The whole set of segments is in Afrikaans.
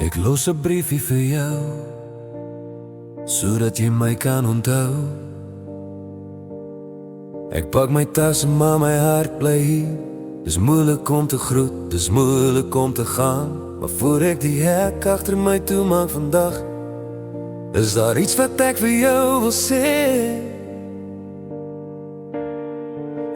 Ek los 'n briefie vir jou, sodat jy my kan onthou. Ek pak my tas en maar my hart bly hier. Dis moeilik om te groet, dis moeilik om te gaan, maar voor ek die hek agter my toe maak vandag, is daar iets wat ek vir jou wil sê.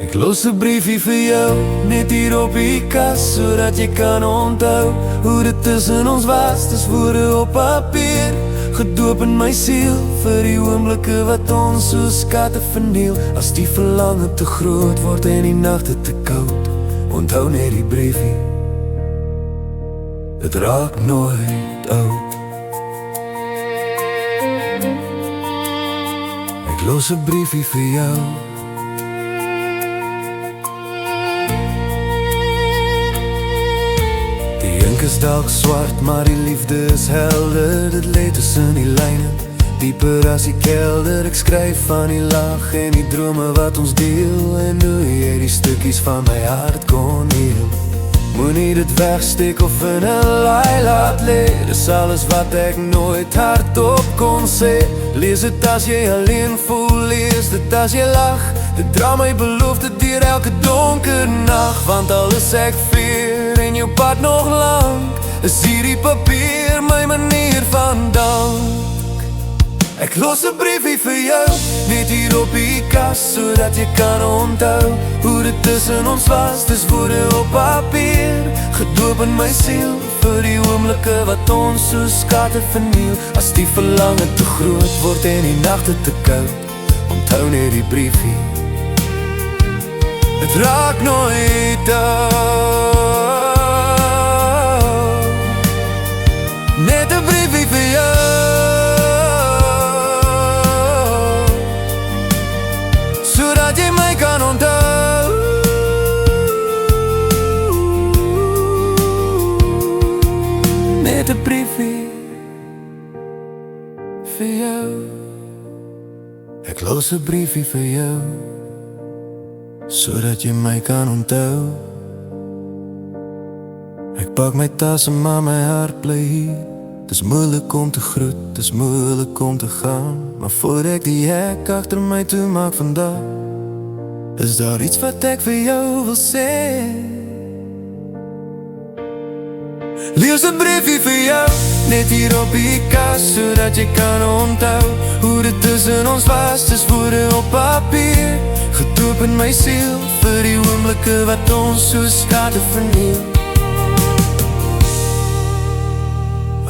Ek los 'n briefie vir jou, net hier op die kas, sodat jy kan onthou hoe dit tussen ons was. Dis woorde op papier, gedoop in my siel, vir die oomblikke wat ons soos katte verniel. As die verlange te groot word en die nagte te koud, onthou net die briefie, dit raak nooit oud. Ek los 'n briefie vir jou, is dalk swart, maar die liefde is helder. Dit lê tussen die lyne, dieper as die kelder. Ek skryf van die lag en die drome wat ons deel, en hoe jy die stukkies van my hart kon heel. Moenie dit wegsteek of in 'n laai laat lê. Dis alles wat ek nooit hardop kon sê. Lees dit as jy alleen voel, lees dit as jy lag. Dit dra my belofte deur elke donker nag. Want al is ek veer en jou pad nog lang, is hierdie papier my manier van dank. Ek los 'n briefie vir jou, net hier op die kas, sodat jy kan onthou hoe dit tussen ons was. Dis woorde op papier, gedoop in my siel, vir die oomblikke wat ons soos katte verniel. As die verlange te groot word en die nagte te koud, onthou net die briefie, het raak nooit oud. Net 'n briefie vir jou, sodat jy my kan onthou. Net 'n briefie vir jou. Ek los 'n briefie vir jou, sodat jy my kan onthou. Ek pak my tas en maar my hart bly hier. Dis moeilik om te groet, dis moeilik om te gaan, maar voor ek die hek agter my toe maak vandag, is daar iets wat ek vir jou wil sê. Lees 'n briefie vir jou, net hier op die kas, sodat jy kan onthou hoe dit tussen ons was. Dis woorde op papier, gedoop in my siel, vir die oomblikke wat ons soos katte verniel.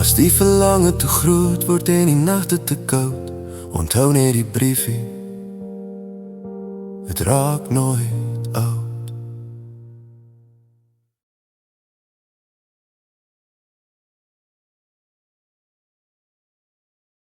As die verlange te groot word en die nagte te koud, onthou net die briefie, het raak nooit